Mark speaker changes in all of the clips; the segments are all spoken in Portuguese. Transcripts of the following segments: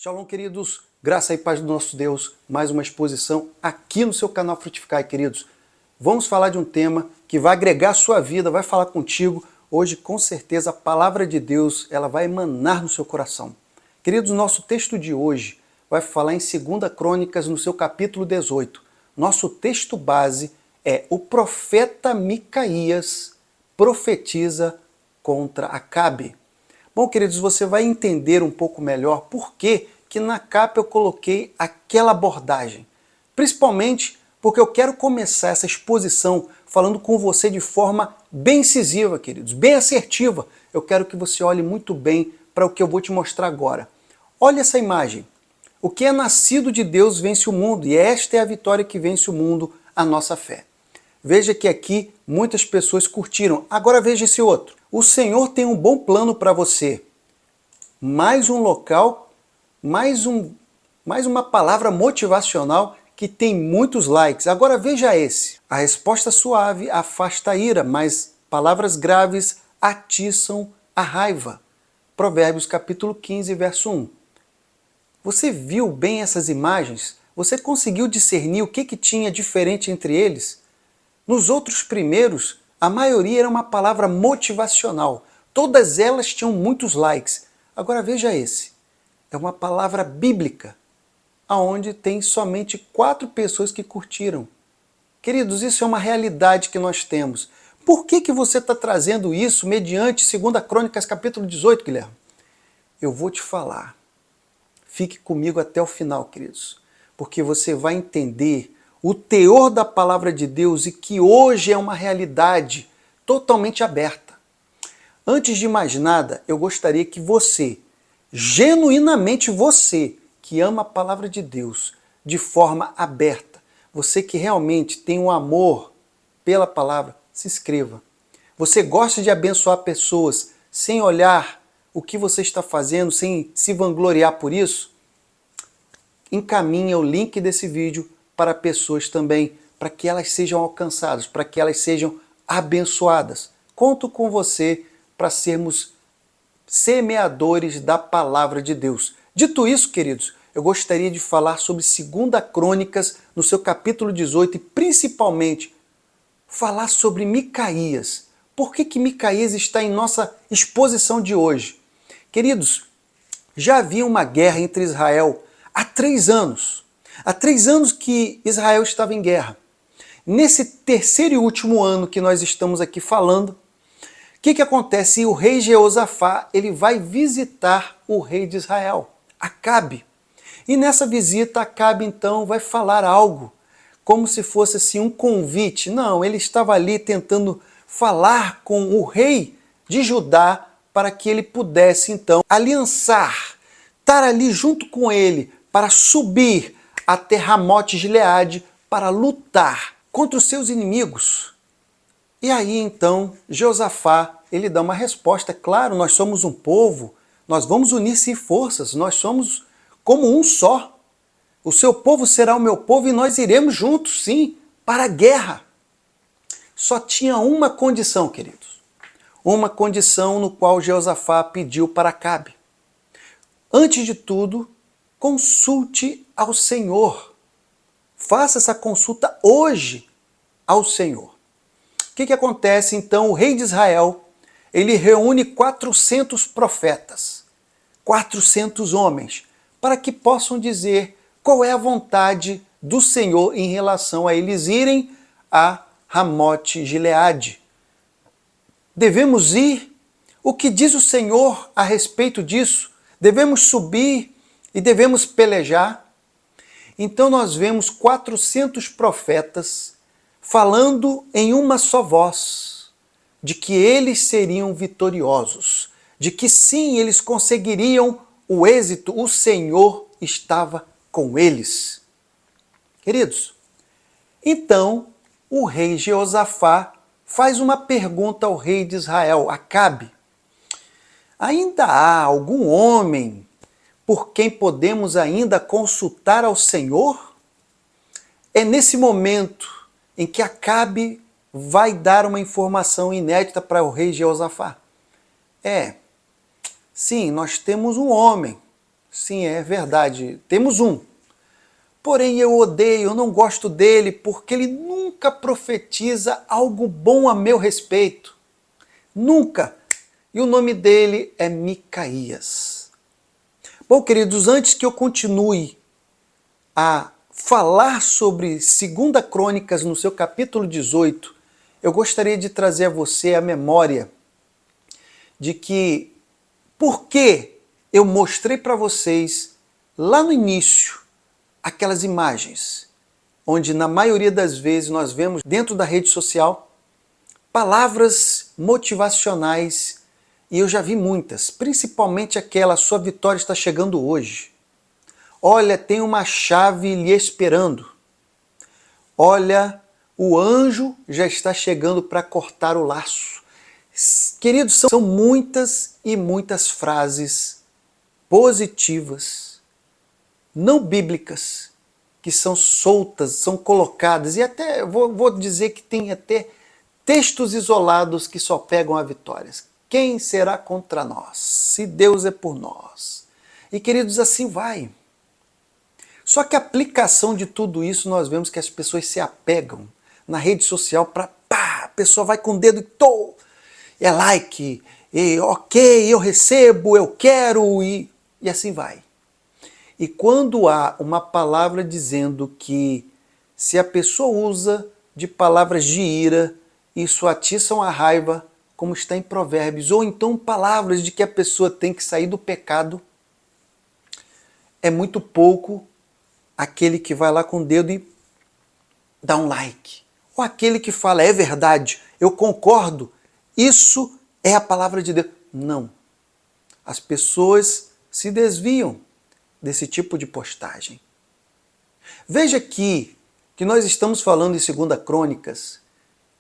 Speaker 1: Shalom, queridos, graça e paz do nosso Deus, mais uma exposição aqui no seu canal Frutificai, queridos. Vamos falar de um tema que vai agregar a sua vida, vai falar contigo. Hoje, com certeza, a palavra de Deus ela vai emanar no seu coração. Queridos, nosso texto de hoje vai falar em 2 Crônicas, no seu capítulo 18. Nosso texto base é o profeta Micaías profetiza contra Acabe. Bom, queridos, você vai entender um pouco melhor por que na capa eu coloquei aquela abordagem. Principalmente porque eu quero começar essa exposição falando com você de forma bem incisiva, queridos, bem assertiva. Eu quero que você olhe muito bem para o que eu vou te mostrar agora. Olha essa imagem. O que é nascido de Deus vence o mundo, e esta é a vitória que vence o mundo, a nossa fé. Veja que aqui muitas pessoas curtiram. Agora veja esse outro. O Senhor tem um bom plano para você. Mais um local, mais uma palavra motivacional que tem muitos likes. Agora veja esse. A resposta suave afasta a ira, mas palavras graves atiçam a raiva. Provérbios capítulo 15, verso 1. Você viu bem essas imagens? Você conseguiu discernir o que tinha diferente entre eles? Nos outros primeiros, a maioria era uma palavra motivacional. Todas elas tinham muitos likes. Agora veja esse. É uma palavra bíblica, onde tem somente 4 pessoas que curtiram. Queridos, isso é uma realidade que nós temos. Por que você está trazendo isso mediante 2 Crônicas capítulo 18, Guilherme? Eu vou te falar. Fique comigo até o final, queridos, porque você vai entender o teor da palavra de Deus e que hoje é uma realidade totalmente aberta. Antes de mais nada, eu gostaria que você, genuinamente você, que ama a palavra de Deus de forma aberta, você que realmente tem um amor pela palavra, se inscreva. Você gosta de abençoar pessoas sem olhar o que você está fazendo, sem se vangloriar por isso? Encaminha o link desse vídeo para pessoas também, para que elas sejam alcançadas, para que elas sejam abençoadas. Conto com você para sermos semeadores da palavra de Deus. Dito isso, queridos, eu gostaria de falar sobre 2 Crônicas, no seu capítulo 18, e principalmente falar sobre Micaías. Por que Micaías está em nossa exposição de hoje? Queridos, já havia uma guerra entre Israel há 3 anos. Há 3 anos que Israel estava em guerra. Nesse terceiro e último ano que nós estamos aqui falando, o que acontece? O rei Jeosafá ele vai visitar o rei de Israel, Acabe. E nessa visita, Acabe então vai falar algo, como se fosse assim um convite. Não, ele estava ali tentando falar com o rei de Judá para que ele pudesse então aliançar, estar ali junto com ele para subir até Ramote-Gileade para lutar contra os seus inimigos. E aí então Josafá ele dá uma resposta. Claro, nós somos um povo, nós vamos unir-se forças, nós somos como um só. O seu povo será o meu povo e nós iremos juntos, sim, para a guerra. Só tinha uma condição, queridos. Uma condição no qual Josafá pediu para Acabe. Antes de tudo, consulte ao Senhor. Faça essa consulta hoje ao Senhor. O que acontece então? O rei de Israel, ele reúne 400 profetas, 400 homens, para que possam dizer qual é a vontade do Senhor em relação a eles irem a Ramote-Gileade. Devemos ir? O que diz o Senhor a respeito disso? Devemos subir e devemos pelejar? Então nós vemos 400 profetas falando em uma só voz, de que eles seriam vitoriosos, de que sim, eles conseguiriam o êxito, o Senhor estava com eles. Queridos, então o rei Jeosafá faz uma pergunta ao rei de Israel, Acabe. Ainda há algum homem por quem podemos ainda consultar ao Senhor? É nesse momento em que Acabe vai dar uma informação inédita para o rei Jeosafá. Sim, nós temos um homem, Sim, é verdade. Temos um. Porém, eu odeio, eu não gosto dele, porque ele nunca profetiza algo bom a meu respeito. Nunca. E o nome dele é Micaías. Bom, queridos, antes que eu continue a falar sobre 2 Crônicas no seu capítulo 18, eu gostaria de trazer a você a memória de que por que eu mostrei para vocês lá no início aquelas imagens, onde na maioria das vezes nós vemos dentro da rede social palavras motivacionais, e eu já vi muitas, principalmente aquela "sua vitória está chegando hoje". Olha, tem uma chave lhe esperando. Olha, o anjo já está chegando para cortar o laço. Queridos, são muitas e muitas frases positivas, não bíblicas, que são soltas, são colocadas, e até vou dizer que tem até textos isolados que só pegam a vitória. Quem será contra nós, se Deus é por nós? E queridos, assim vai. Só que a aplicação de tudo isso, nós vemos que as pessoas se apegam na rede social para pá, a pessoa vai com o dedo e tô, é like, e ok, eu recebo, eu quero, e assim vai. E quando há uma palavra dizendo que se a pessoa usa de palavras de ira, isso atiçam a raiva, como está em Provérbios, ou então palavras de que a pessoa tem que sair do pecado, é muito pouco aquele que vai lá com o dedo e dá um like. Ou aquele que fala, é verdade, eu concordo, isso é a palavra de Deus. Não. As pessoas se desviam desse tipo de postagem. Veja aqui que nós estamos falando em 2 Crônicas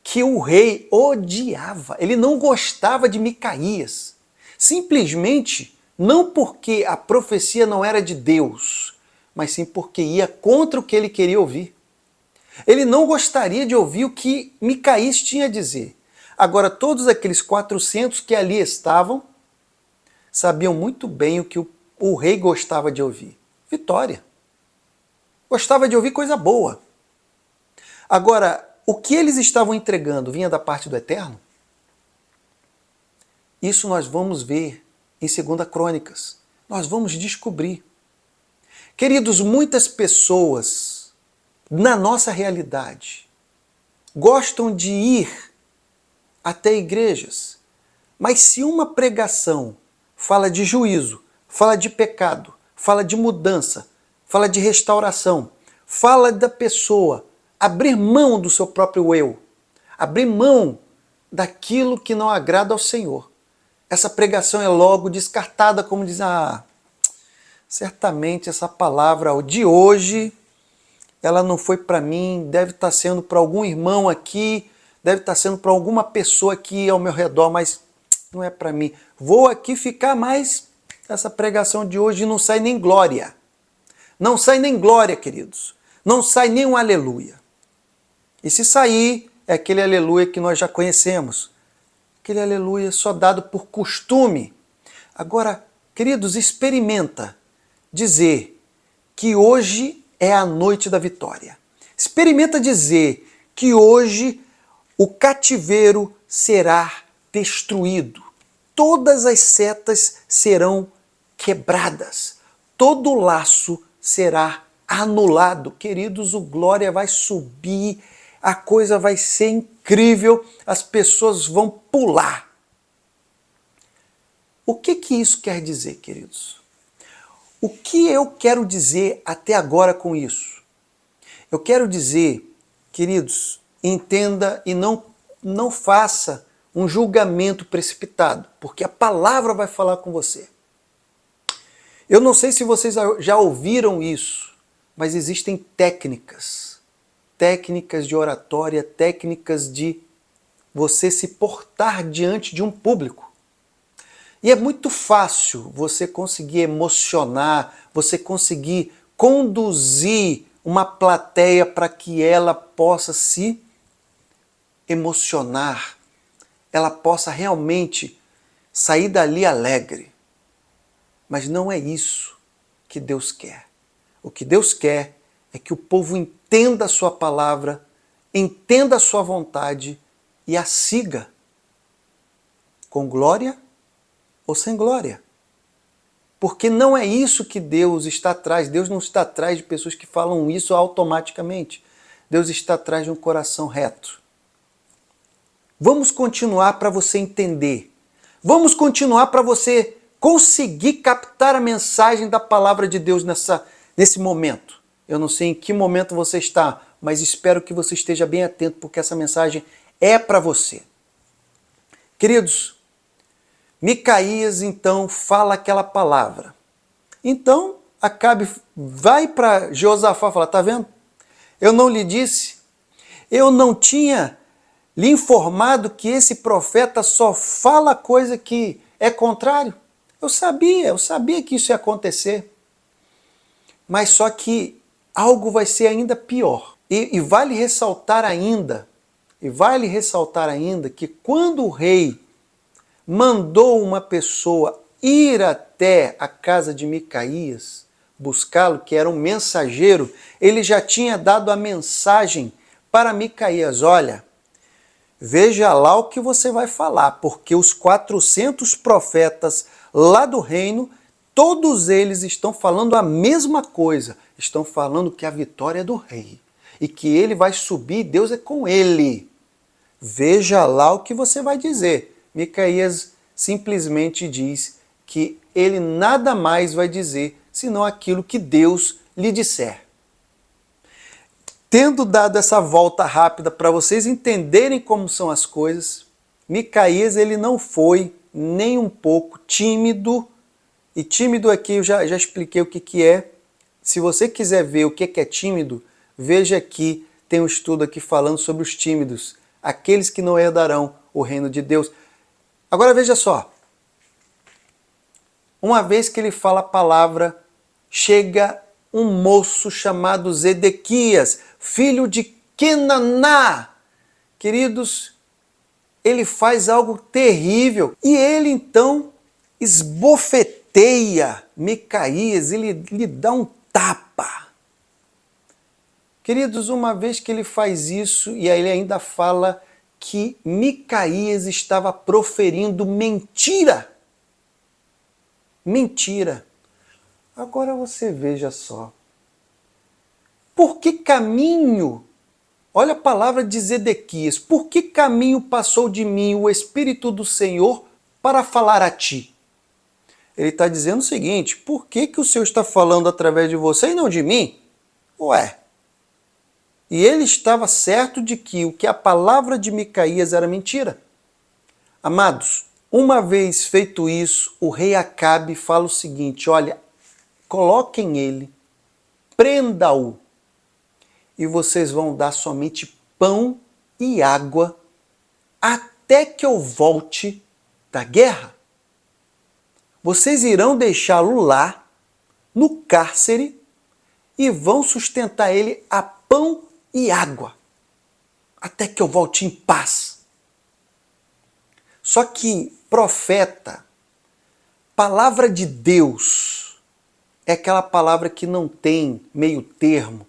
Speaker 1: que o rei odiava, ele não gostava de Micaías. Simplesmente não porque a profecia não era de Deus, mas sim porque ia contra o que ele queria ouvir. Ele não gostaria de ouvir o que Micaías tinha a dizer. Agora, todos aqueles 400 que ali estavam sabiam muito bem o que o rei gostava de ouvir. Vitória. Gostava de ouvir coisa boa. Agora, o que eles estavam entregando vinha da parte do Eterno? Isso nós vamos ver em 2 Crônicas. Nós vamos descobrir. Queridos, muitas pessoas na nossa realidade gostam de ir até igrejas, mas se uma pregação fala de juízo, fala de pecado, fala de mudança, fala de restauração, fala da pessoa abrir mão do seu próprio eu, abrir mão daquilo que não agrada ao Senhor, essa pregação é logo descartada, como diz, certamente essa palavra de hoje, ela não foi para mim, deve estar sendo para algum irmão aqui, deve estar sendo para alguma pessoa aqui ao meu redor, mas não é para mim. Vou aqui ficar mais, essa pregação de hoje não sai nem glória. Não sai nem glória, queridos. Não sai nem um aleluia. E se sair, é aquele aleluia que nós já conhecemos. Aquele aleluia só dado por costume. Agora, queridos, experimenta dizer que hoje é a noite da vitória. Experimenta dizer que hoje o cativeiro será destruído. Todas as setas serão quebradas. Todo laço será anulado. Queridos, o glória vai subir, a coisa vai ser incrível, as pessoas vão pular. O que isso quer dizer, queridos? O que eu quero dizer até agora com isso? Eu quero dizer, queridos, entenda e não faça um julgamento precipitado, porque a palavra vai falar com você. Eu não sei se vocês já ouviram isso, mas existem técnicas de oratória, técnicas de você se portar diante de um público. E é muito fácil você conseguir emocionar, você conseguir conduzir uma plateia para que ela possa se emocionar, ela possa realmente sair dali alegre. Mas não é isso. que Deus quer. O que Deus quer é que o povo entenda a sua palavra, entenda a sua vontade e a siga, com glória ou sem glória. Porque não é isso que Deus está atrás. Deus não está atrás de pessoas que falam isso automaticamente. Deus está atrás de um coração reto. Vamos continuar para você entender. Vamos continuar para você conseguir captar a mensagem da palavra de Deus nesse momento. Eu não sei em que momento você está, mas espero que você esteja bem atento, porque essa mensagem é para você. Queridos, Micaías então fala aquela palavra. Então Acabe vai para Josafá e fala, tá vendo? Eu não lhe disse? Eu não tinha lhe informado que esse profeta só fala coisa que é contrário? Eu sabia que isso ia acontecer. Mas só que algo vai ser ainda pior. E vale ressaltar ainda que quando o rei mandou uma pessoa ir até a casa de Micaías, buscá-lo, que era um mensageiro, ele já tinha dado a mensagem para Micaías, olha, veja lá o que você vai falar, porque os 400 profetas lá do reino, todos eles estão falando a mesma coisa, estão falando que a vitória é do rei, e que ele vai subir, Deus é com ele. Veja lá o que você vai dizer. Micaías simplesmente diz que ele nada mais vai dizer senão aquilo que Deus lhe disser. Tendo dado essa volta rápida para vocês entenderem como são as coisas, Micaías ele não foi nem um pouco tímido, e tímido aqui eu já expliquei o que é. Se você quiser ver o que é tímido, veja aqui, tem um estudo aqui falando sobre os tímidos, aqueles que não herdarão o reino de Deus. Agora veja só, uma vez que ele fala a palavra, chega um moço chamado Zedequias, filho de Kenaná. Queridos, ele faz algo terrível e ele então esbofeteia Micaías, ele lhe dá um tapa. Queridos, uma vez que ele faz isso, e aí ele ainda fala que Micaías estava proferindo mentira. Mentira. Agora você veja só. Por que caminho, olha a palavra de Zedequias, por que caminho passou de mim o Espírito do Senhor para falar a ti? Ele está dizendo o seguinte, por que o Senhor está falando através de você e não de mim? Ué. E ele estava certo de que o que a palavra de Micaías era mentira. Amados, uma vez feito isso, o rei Acabe fala o seguinte, olha, coloquem ele, prenda-o, e vocês vão dar somente pão e água até que eu volte da guerra. Vocês irão deixá-lo lá, no cárcere, e vão sustentar ele a pão e água, até que eu volte em paz. Só que profeta, palavra de Deus, é aquela palavra que não tem meio termo,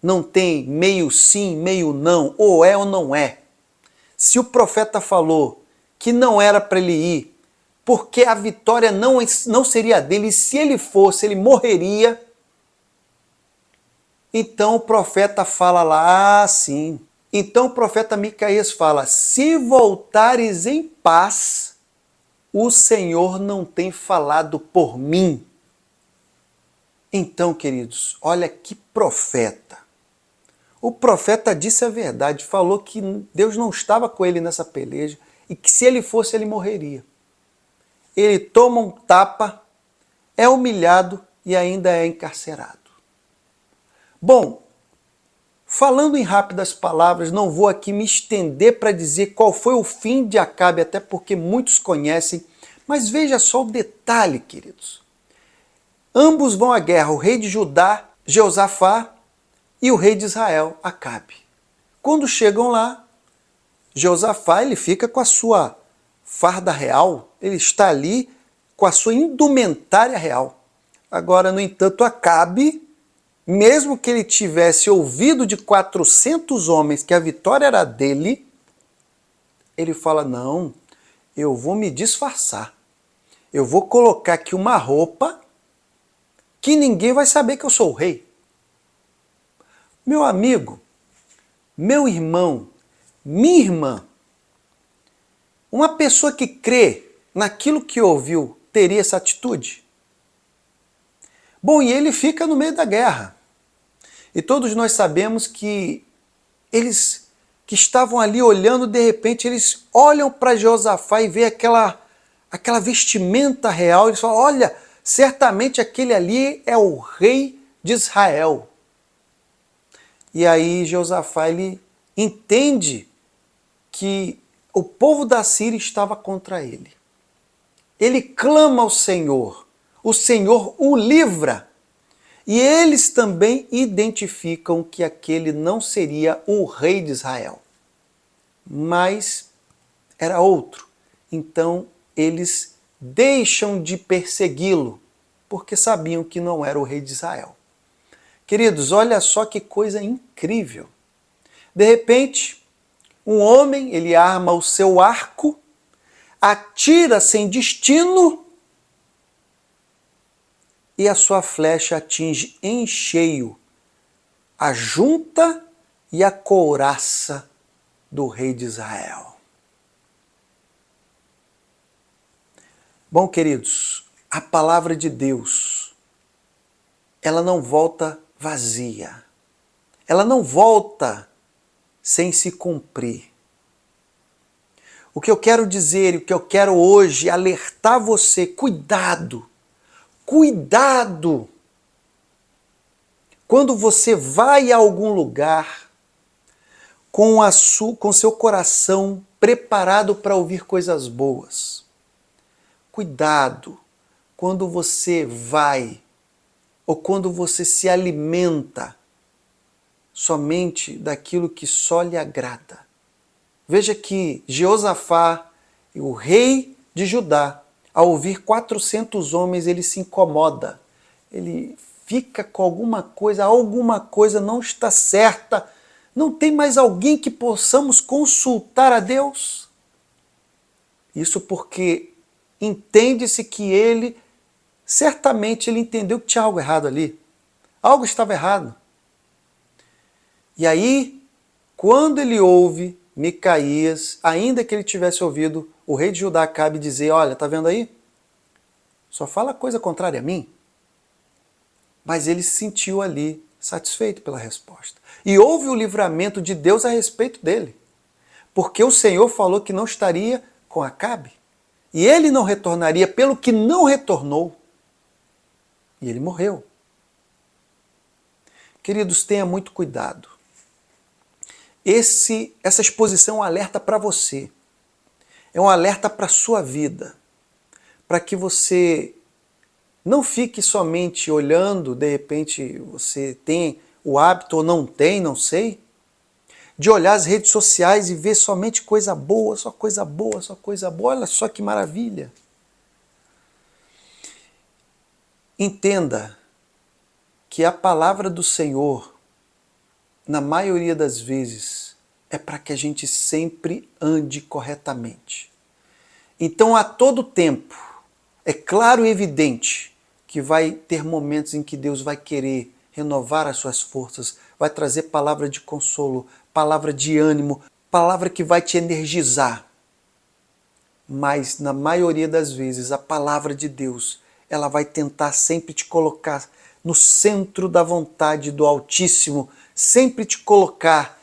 Speaker 1: não tem meio sim, meio não, ou é ou não é. Se o profeta falou que não era para ele ir, porque a vitória não seria dele, e se ele fosse, ele morreria, então o profeta fala lá, sim. Então o profeta Micaías fala, se voltares em paz, o Senhor não tem falado por mim. Então, queridos, olha que profeta. O profeta disse a verdade, falou que Deus não estava com ele nessa peleja e que se ele fosse, ele morreria. Ele toma um tapa, é humilhado e ainda é encarcerado. Bom, falando em rápidas palavras, não vou aqui me estender para dizer qual foi o fim de Acabe, até porque muitos conhecem, mas veja só o detalhe, queridos. Ambos vão à guerra, o rei de Judá, Josafá, e o rei de Israel, Acabe. Quando chegam lá, Josafá ele fica com a sua farda real, ele está ali com a sua indumentária real. Agora, no entanto, Acabe, mesmo que ele tivesse ouvido de 400 homens que a vitória era dele, ele fala, não, eu vou me disfarçar. Eu vou colocar aqui uma roupa que ninguém vai saber que eu sou o rei. Meu amigo, meu irmão, minha irmã, uma pessoa que crê naquilo que ouviu teria essa atitude? Bom, e ele fica no meio da guerra. E todos nós sabemos que eles que estavam ali olhando, de repente, eles olham para Josafá e vê aquela vestimenta real. Eles falam, olha, certamente aquele ali é o rei de Israel. E aí Josafá, ele entende que o povo da Síria estava contra ele. Ele clama ao Senhor, o Senhor o livra. E eles também identificam que aquele não seria o rei de Israel, mas era outro. Então eles deixam de persegui-lo, porque sabiam que não era o rei de Israel. Queridos, olha só que coisa incrível. De repente, um homem, ele arma o seu arco, atira sem destino e a sua flecha atinge em cheio a junta e a couraça do rei de Israel. Bom, queridos, a palavra de Deus, ela não volta vazia. Ela não volta sem se cumprir. O que eu quero dizer, o que eu quero hoje alertar você, cuidado, cuidado! Quando você vai a algum lugar com seu coração preparado para ouvir coisas boas. Cuidado quando você vai ou quando você se alimenta somente daquilo que só lhe agrada. Veja que Jeosafá, o rei de Judá, ao ouvir 400 homens, ele se incomoda. Ele fica com alguma coisa não está certa. Não tem mais alguém que possamos consultar a Deus? Isso porque entende-se que certamente ele entendeu que tinha algo errado ali. Algo estava errado. E aí, quando ele ouve Micaías, ainda que ele tivesse ouvido o rei de Judá Acabe dizer, olha, tá vendo aí? Só fala coisa contrária a mim. Mas ele se sentiu ali satisfeito pela resposta. E houve o livramento de Deus a respeito dele. Porque o Senhor falou que não estaria com Acabe. E ele não retornaria, pelo que não retornou. E ele morreu. Queridos, tenha muito cuidado. Essa exposição é um alerta para você. É um alerta para a sua vida. Para que você não fique somente olhando, de repente você tem o hábito ou não tem, não sei, de olhar as redes sociais e ver somente coisa boa, só coisa boa, só coisa boa. Olha só que maravilha. Entenda que a palavra do Senhor, na maioria das vezes, é para que a gente sempre ande corretamente. Então, a todo tempo, é claro e evidente que vai ter momentos em que Deus vai querer renovar as suas forças, vai trazer palavra de consolo, palavra de ânimo, palavra que vai te energizar. Mas, na maioria das vezes, a palavra de Deus, ela vai tentar sempre te colocar no centro da vontade do Altíssimo, sempre te colocar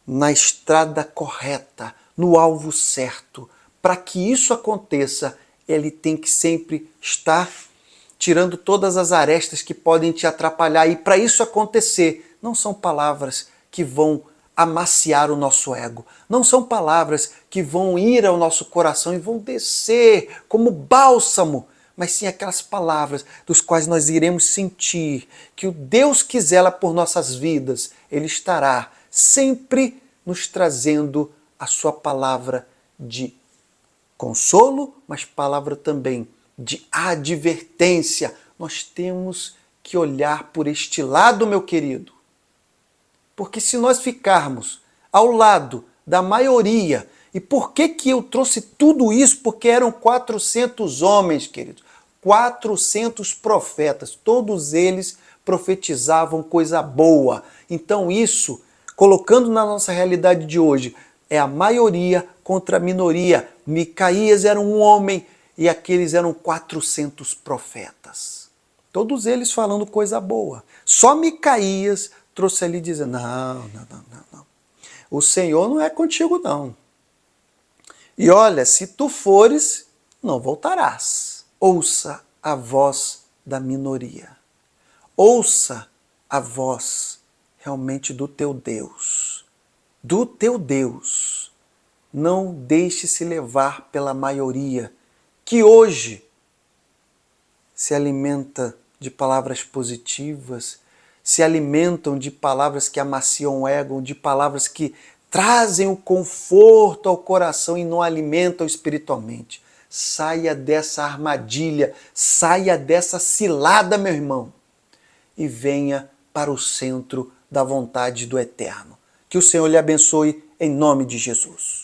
Speaker 1: na estrada correta, no alvo certo. Para que isso aconteça, ele tem que sempre estar tirando todas as arestas que podem te atrapalhar. E para isso acontecer, não são palavras que vão amaciar o nosso ego. Não são palavras que vão ir ao nosso coração e vão descer como bálsamo, mas sim aquelas palavras dos quais nós iremos sentir que o Deus que zela por nossas vidas, Ele estará sempre nos trazendo a sua palavra de consolo, mas palavra também de advertência Nós temos que olhar por este lado, meu querido. Porque se nós ficarmos ao lado da maioria, e por que eu trouxe tudo isso? Porque eram 400 homens, queridos, 400 profetas, todos eles profetizavam coisa boa. Então isso, colocando na nossa realidade de hoje, é a maioria contra a minoria. Micaías era um homem e aqueles eram 400 profetas. Todos eles falando coisa boa. Só Micaías trouxe ali dizendo, não. O Senhor não é contigo não. E olha, se tu fores, não voltarás. Ouça a voz da minoria. Ouça a voz realmente do teu Deus. Do teu Deus. Não deixe se levar pela maioria, que hoje se alimenta de palavras positivas, se alimentam de palavras que amaciam o ego, de palavras que trazem o conforto ao coração e não alimentam espiritualmente. Saia dessa armadilha, saia dessa cilada, meu irmão, e venha para o centro da vontade do Eterno. Que o Senhor lhe abençoe em nome de Jesus.